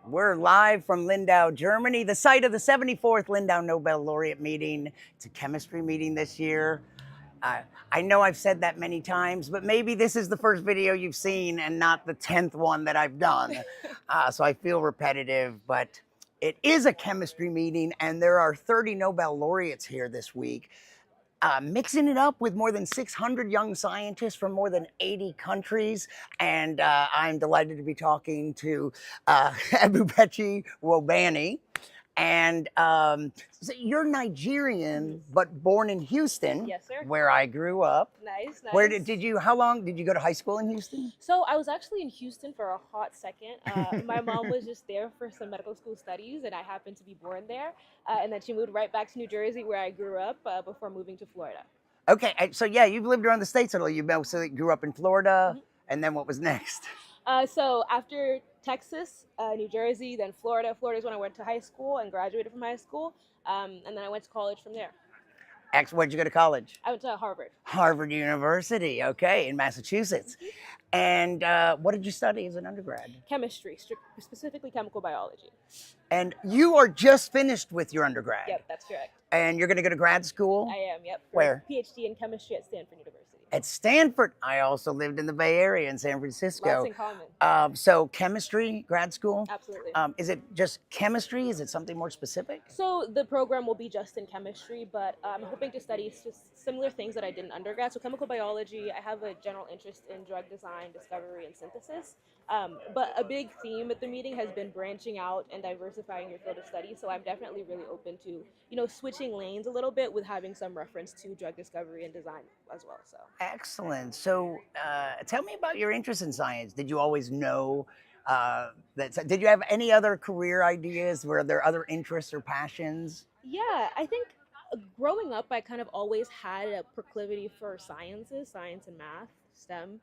We're live from Lindau, Germany, the site of the 74th Lindau Nobel Laureate meeting. It's a chemistry meeting this year. I know I've said that many times, but maybe this is the first video you've seen and not the 10th one that I've done. So I feel repetitive, but it is a chemistry meeting, and there are 30 Nobel laureates here this week. Mixing it up with more than 600 young scientists from more than 80 countries. And I'm delighted to be talking to Ebubechi Nwaubani. And so you're Nigerian, but born in Houston. Yes, sir. Where I grew up. Nice. Where how long did you go to high school in Houston? So I was actually in Houston for a hot second. My mom was just there for some medical school studies, and I happened to be born there. And then she moved right back to New Jersey, where I grew up before moving to Florida. Okay, so yeah, you've lived around the States a little. You grew up in Florida, and then what was next? So after Texas, New Jersey, then Florida. Florida is when I went to high school and graduated from high school. And then I went to college from there. Where'd you go to college? I went to Harvard. Harvard University, okay, in Massachusetts. And what did you study as an undergrad? Chemistry, specifically chemical biology. And you are just finished with your undergrad? Yep, that's correct. And you're going to go to grad school? I am, yep. Where? PhD in chemistry at Stanford University. At Stanford. I also lived in the Bay Area in San Francisco. Lots in common. So chemistry, grad school? Absolutely. Is it just chemistry? Is it something more specific? So the program will be just in chemistry, but I'm hoping to study similar things that I did in undergrad. So chemical biology, I have a general interest in drug design, discovery, and synthesis. But a big theme at the meeting has been branching out and diversifying your field of study. So I'm definitely really open to, switching lanes a little bit with having some reference to drug discovery and design as well. So. Excellent. So tell me about your interest in science. Did you always know did you have any other career ideas? Were there other interests or passions? Yeah, I think growing up, I kind of always had a proclivity for science and math, STEM.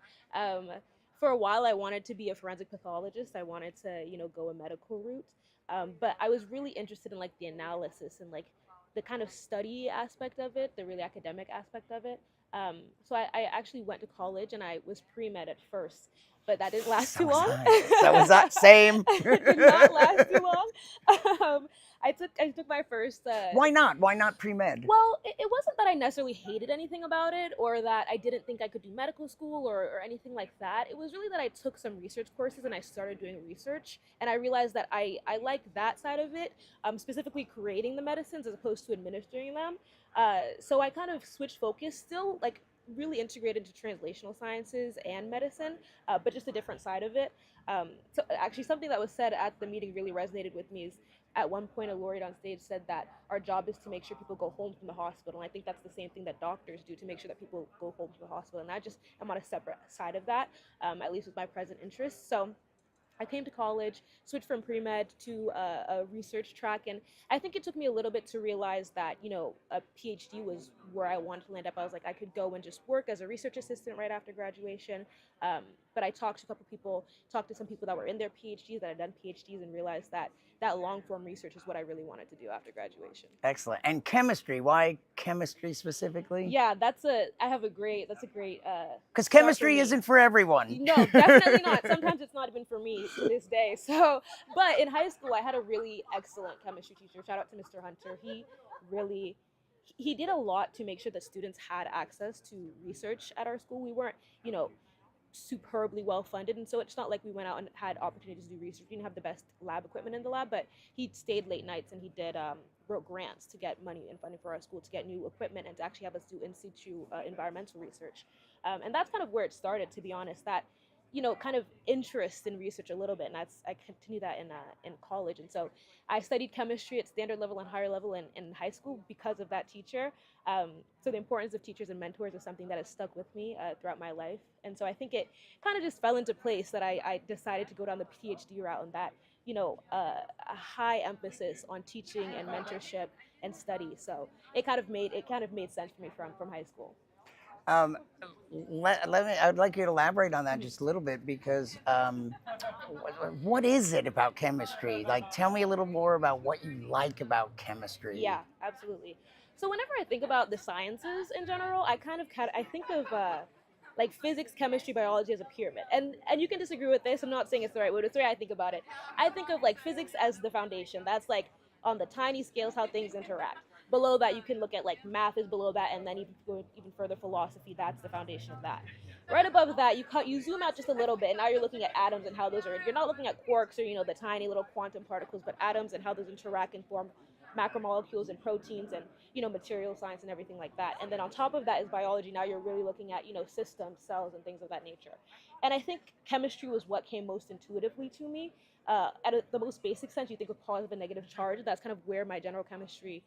For a while, I wanted to be a forensic pathologist. I wanted to, go a medical route. But I was really interested in the analysis and the kind of study aspect of it, the really academic aspect of it. So I actually went to college and I was pre-med at first, but that didn't last too long. That was that same. It did not last too long. I took my first. Why not? Why not pre-med? Well, it wasn't that I necessarily hated anything about it or that I didn't think I could do medical school or anything like that. It was really that I took some research courses and I started doing research, and I realized that I like that side of it, specifically creating the medicines as opposed to administering them. So I kind of switched focus, still really integrated into translational sciences and medicine, but just a different side of it. So actually something that was said at the meeting really resonated with me is at one point a laureate on stage said that our job is to make sure people go home from the hospital. And I think that's the same thing that doctors do, to make sure that people go home from the hospital. And I just am on a separate side of that, at least with my present interests. So I came to college, switched from pre-med to a research track, and I think it took me a little bit to realize that, a PhD was where I wanted to land up. I was like, I could go and just work as a research assistant right after graduation, but I talked to some people that were in their PhDs, that had done PhDs, and realized that long-form research is what I really wanted to do after graduation. Excellent. And chemistry, why chemistry specifically? Yeah, that's a great. Because chemistry isn't for everyone. No, definitely not. Sometimes it's not even for me to this day. So, but in high school, I had a really excellent chemistry teacher. Shout out to Mr. Hunter. He did a lot to make sure that students had access to research at our school. We weren't, superbly well funded, and so it's not like we went out and had opportunities to do research. We didn't have the best lab equipment in the lab, but he stayed late nights and he did wrote grants to get money and funding for our school to get new equipment and to actually have us do in situ environmental research. And that's kind of where it started, to be honest, that kind of interest in research a little bit, and I continued that in college. And so I studied chemistry at standard level and higher level in high school because of that teacher. So the importance of teachers and mentors is something that has stuck with me throughout my life. And so I think it kind of just fell into place that I decided to go down the PhD route, and that a high emphasis on teaching and mentorship and study. So it kind of made sense for me from high school. I'd like you to elaborate on that just a little bit, because what is it about chemistry? Tell me a little more about what you like about chemistry. Yeah, absolutely. So whenever I think about the sciences in general, I think of like physics, chemistry, biology as a pyramid. And you can disagree with this. I'm not saying it's the right way, but it's the way I think about it. I think of like physics as the foundation. That's like on the tiny scales how things interact. Below that, you can look at like math is below that, and then even go even further, philosophy. That's the foundation of that. Right above that, you zoom out just a little bit, and now you're looking at atoms and how those are. You're not looking at quarks or the tiny little quantum particles, but atoms and how those interact and form macromolecules and proteins and material science and everything like that. And then on top of that is biology. Now you're really looking at systems, cells, and things of that nature. And I think chemistry was what came most intuitively to me. The most basic sense, you think of positive and negative charge. That's kind of where my general chemistry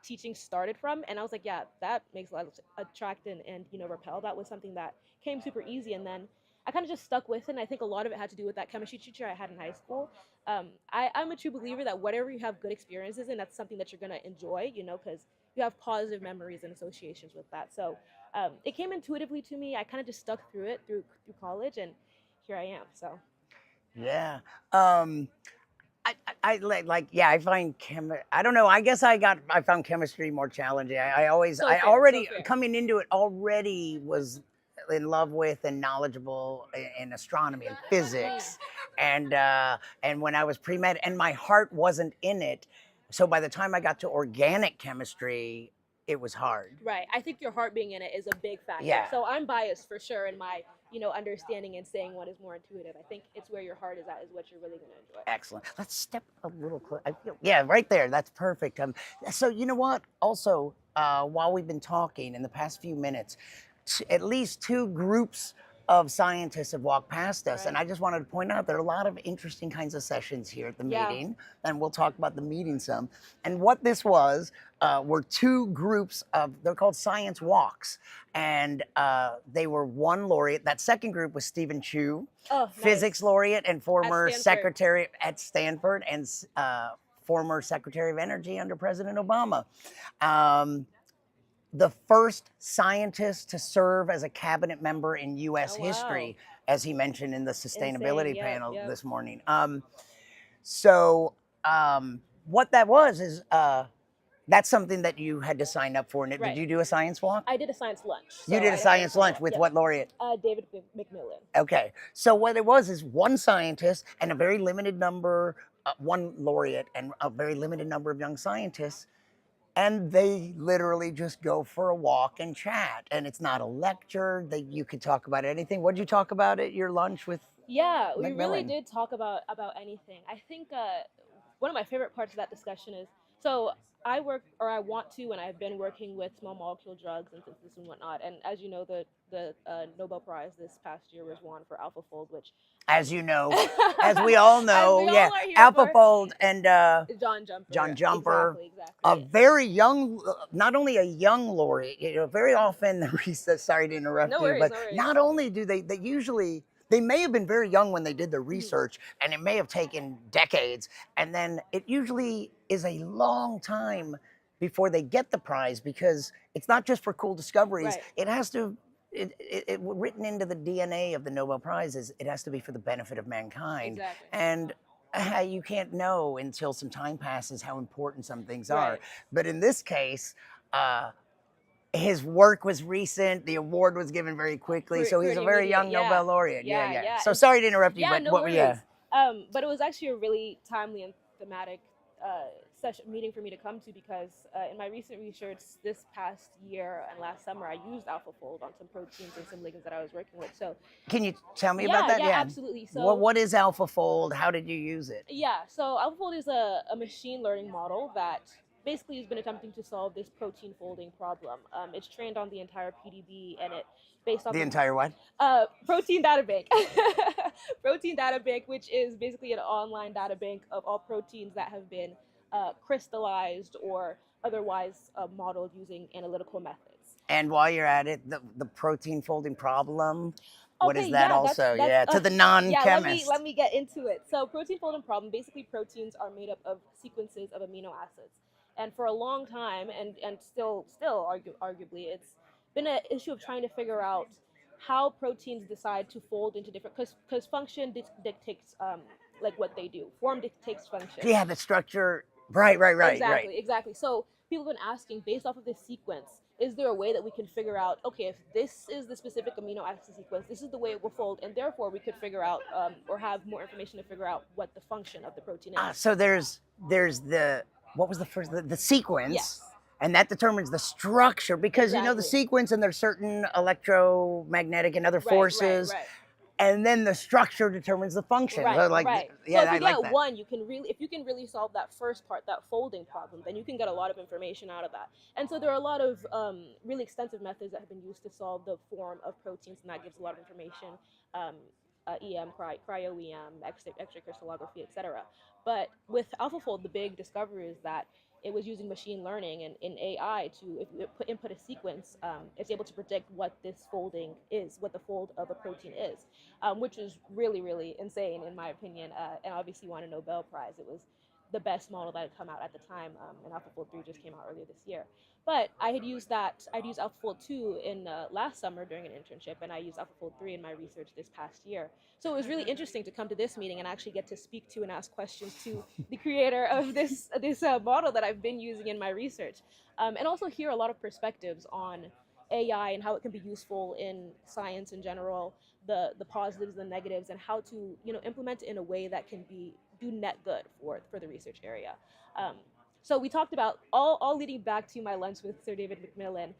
teaching started from. And I was like, yeah, that makes a lot of attract and repel. That was something that came super easy. And then I kind of just stuck with it. And I think a lot of it had to do with that chemistry teacher I had in high school. I'm a true believer that whatever you have good experiences in, that's something that you're going to enjoy, because you have positive memories and associations with that. So it came intuitively to me. I kind of just stuck through it through college, and here I am. So Yeah. I like I find I don't know. I guess I found chemistry more challenging. So I fair, already so fair. coming into it already was in love with and knowledgeable in astronomy and physics, and when I was pre-med and my heart wasn't in it, so by the time I got to organic chemistry, it was hard. Right. I think your heart being in it is a big factor. Yeah. So I'm biased for sure in my, understanding and saying what is more intuitive. I think it's where your heart is at is what you're really going to enjoy. Excellent. Let's step a little closer. I feel, yeah, right there. That's perfect. So you know what? Also, while we've been talking in the past few minutes, at least two groups of scientists have walked past us, Right. and I just wanted to point out there are a lot of interesting kinds of sessions here at the meeting, and we'll talk about the meeting some. And what this was were two groups of, they're called science walks, and they were one laureate. That second group was Stephen Chu, physics laureate and former secretary at Stanford, and former Secretary of Energy under President Obama. The first scientist to serve as a cabinet member in U.S. history, as he mentioned in the sustainability panel this morning. What that was is that's something that you had to sign up for. Did you do a science walk? I did a science lunch. You did a science lunch with what laureate? David McMillan. Okay, so what it was is one scientist and a very limited number, one laureate and a very limited number of young scientists. And they literally just go for a walk and chat. And it's not a lecture. You could talk about anything. What did you talk about at your lunch with? Yeah, we really did talk about anything. I think one of my favorite parts of that discussion is, so I want to, and I've been working with small molecule drugs and synthesis and whatnot. And as you know, the Nobel Prize this past year was won for AlphaFold, which, as you know, as we all know, AlphaFold and John Jumper, exactly. A very young, not only a young laureate. Very often the research. Sorry to interrupt you, but not only do they usually. They may have been very young when they did the research, and it may have taken decades, and then it usually is a long time before they get the prize, because it's not just for cool discoveries. Right. It has to, written into the DNA of the Nobel Prize is it has to be for the benefit of mankind. Exactly. And you can't know until some time passes how important some things are. But in this case, his work was recent. The award was given very quickly, so he's a very young Nobel laureate. Yeah. So sorry to interrupt you, but no worries. But it was actually a really timely and thematic meeting for me to come to, because in my recent research this past year and last summer, I used AlphaFold on some proteins and some ligands that I was working with. So can you tell me about that? Yeah, absolutely. So what is AlphaFold? How did you use it? Yeah, so AlphaFold is a machine learning model that basically has been attempting to solve this protein folding problem. It's trained on the entire PDB, and it based on the entire what? Protein data bank. Protein data bank, which is basically an online data bank of all proteins that have been crystallized or otherwise modeled using analytical methods. And while you're at it, the protein folding problem. What is that also? That's, to the non-chemist. Let me get into it. So protein folding problem, basically proteins are made up of sequences of amino acids. And for a long time, and still arguably, it's been an issue of trying to figure out how proteins decide to fold into different, because function dictates like what they do. Form dictates function. Yeah, the structure. Right. Exactly. So people have been asking, based off of this sequence, is there a way that we can figure out, okay, if this is the specific amino acid sequence, this is the way it will fold, and therefore we could figure out or have more information to figure out what the function of the protein is. So there's the, what was the first, the sequence. Yes. And that determines the structure, because you know the Exactly. sequence, and there's certain electromagnetic and other Right, forces, right. and then the structure determines the function. Right, So, like, right. yeah, So if I you like get that. one, you can really, if you can really solve that first part, that folding problem, then you can get a lot of information out of that. And so there are a lot of really extensive methods that have been used to solve the form of proteins, and that gives a lot of information. Um, EM, cryo-EM, X-ray crystallography, etc. But with AlphaFold, the big discovery is that it was using machine learning and in AI to, if you input a sequence, it's able to predict what this folding is, what the fold of a protein is, which is really, really insane in my opinion, and obviously won a Nobel Prize. It was the best model that had come out at the time, and AlphaFold 3 just came out earlier this year. But I'd used AlphaFold 2 in last summer during an internship, and I used AlphaFold 3 in my research this past year. So it was really interesting to come to this meeting and actually get to speak to and ask questions to the creator of this model that I've been using in my research, and also hear a lot of perspectives on AI and how it can be useful in science in general, the positives and the negatives, and how to implement it in a way that can do net good for the research area. So we talked about all leading back to my lunch with Sir David McMillan.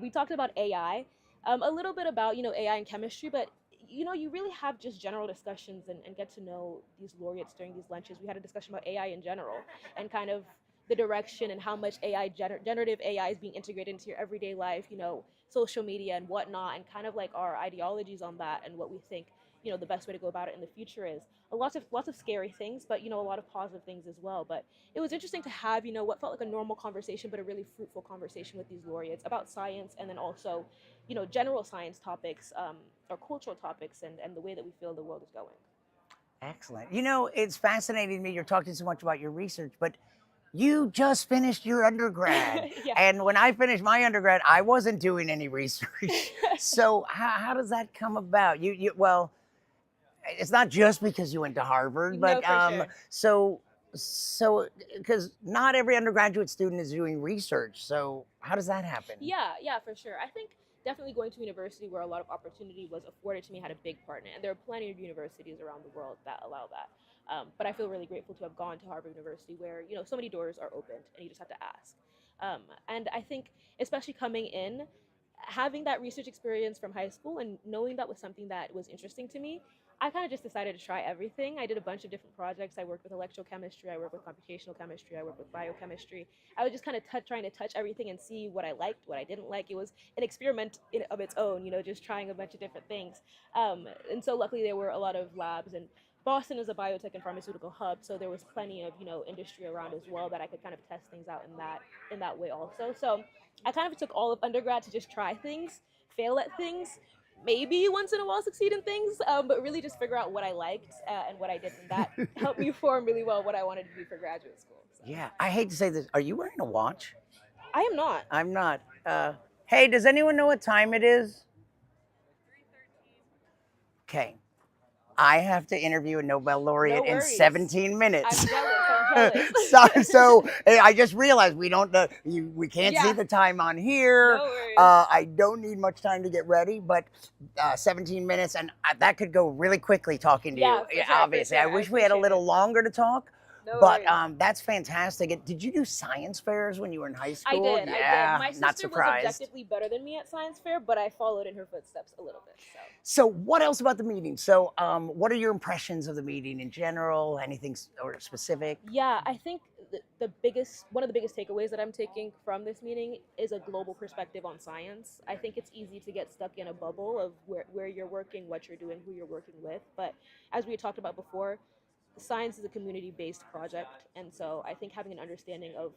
We talked about AI, a little bit about AI and chemistry, but you really have just general discussions and get to know these laureates during these lunches. We had a discussion about AI in general and kind of the direction and how much generative AI is being integrated into your everyday life, social media and whatnot, and kind of like our ideologies on that and what we think the best way to go about it in the future is. Lots of scary things, but a lot of positive things as well. But it was interesting to have what felt like a normal conversation, but a really fruitful conversation with these laureates about science, and then also general science topics, or cultural topics, and the way that we feel the world is going. Excellent. It's fascinating to me. You're talking so much about your research, but you just finished your undergrad. Yeah. And when I finished my undergrad, I wasn't doing any research. So how does that come about? Well, it's not just because you went to Harvard, but No, for sure. so because not every undergraduate student is doing research. So how does that happen? Yeah, for sure. I think definitely going to university where a lot of opportunity was afforded to me had a big part in it. And there are plenty of universities around the world that allow that. But I feel really grateful to have gone to Harvard University, where so many doors are opened and you just have to ask. And I think, especially coming in, having that research experience from high school and knowing that was something that was interesting to me, I kind of just decided to try everything. I did a bunch of different projects. I worked with electrochemistry, I worked with computational chemistry, I worked with biochemistry. I was just kind of trying to touch everything and see what I liked, what I didn't like. It was an experiment of its own, just trying a bunch of different things. And so luckily there were a lot of labs, and Boston is a biotech and pharmaceutical hub, so there was plenty of industry around as well that I could kind of test things out in that way also. So I kind of took all of undergrad to just try things, fail at things, maybe once in a while succeed in things, but really just figure out what I liked and what I didn't. And that helped me form really well what I wanted to do for graduate school. So. Yeah, I hate to say this. Are you wearing a watch? I am not. I'm not. Hey, does anyone know what time it is? Okay. I have to interview a Nobel laureate in 17 minutes. I'm jealous. so I just realized we don't we can't see the time on here. No worries. I don't need much time to get ready, but 17 minutes, and that could go really quickly talking to you. Sure, obviously, I wish we had a little longer to talk. No but worries. That's fantastic. Did you do science fairs when you were in high school? I did. Yeah, My sister not surprised. was objectively better than me at science fair, but I followed in her footsteps a little bit. So what else about the meeting? So what are your impressions of the meeting in general? Anything or specific? Yeah, I think one of the biggest takeaways that I'm taking from this meeting is a global perspective on science. I think it's easy to get stuck in a bubble of where you're working, what you're doing, who you're working with. But as we talked about before, science is a community-based project, and so I think having an understanding of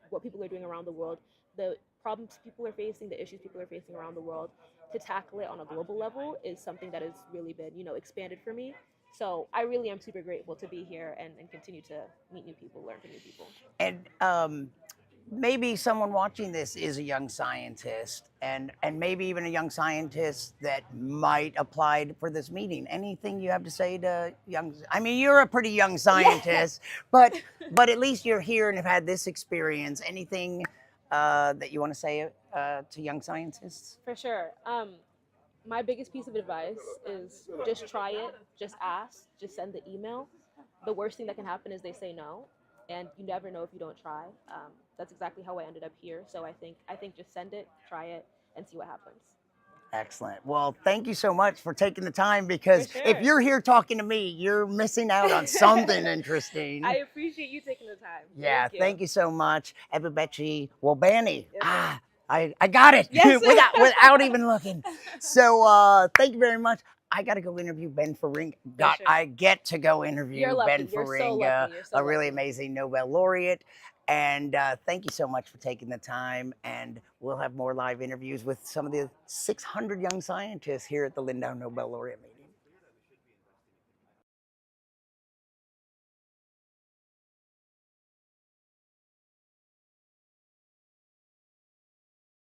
what people are doing around the world, the problems people are facing, the issues people are facing around the world, to tackle it on a global level is something that has really been, expanded for me. So I really am super grateful to be here and continue to meet new people, learn from new people. And maybe someone watching this is a young scientist, and maybe even a young scientist that might apply for this meeting. Anything you have to say to young? I mean, you're a pretty young scientist, but at least you're here and have had this experience. Anything that you want to say to young scientists? For sure. My biggest piece of advice is just try it, just ask, just send the email. The worst thing that can happen is they say no, and you never know if you don't try. That's exactly how I ended up here. So I think just send it, try it, and see what happens. Excellent. Well, thank you so much for taking the time, For because if sure. you're here talking to me, you're missing out on something interesting. I appreciate you taking the time. Yeah, Thank you. thank you so much, Ebubechi Nwaubani. Yes, sir. I got it Yes. without even looking. So thank you very much. I got to go interview Ben Faringa. For sure. I get to go interview You're lucky. Ben You're so Faringa, lucky. You're so a really lucky. amazing Nobel laureate. And thank you so much for taking the time. And we'll have more live interviews with some of the 600 young scientists here at the Lindau Nobel Laureate meeting.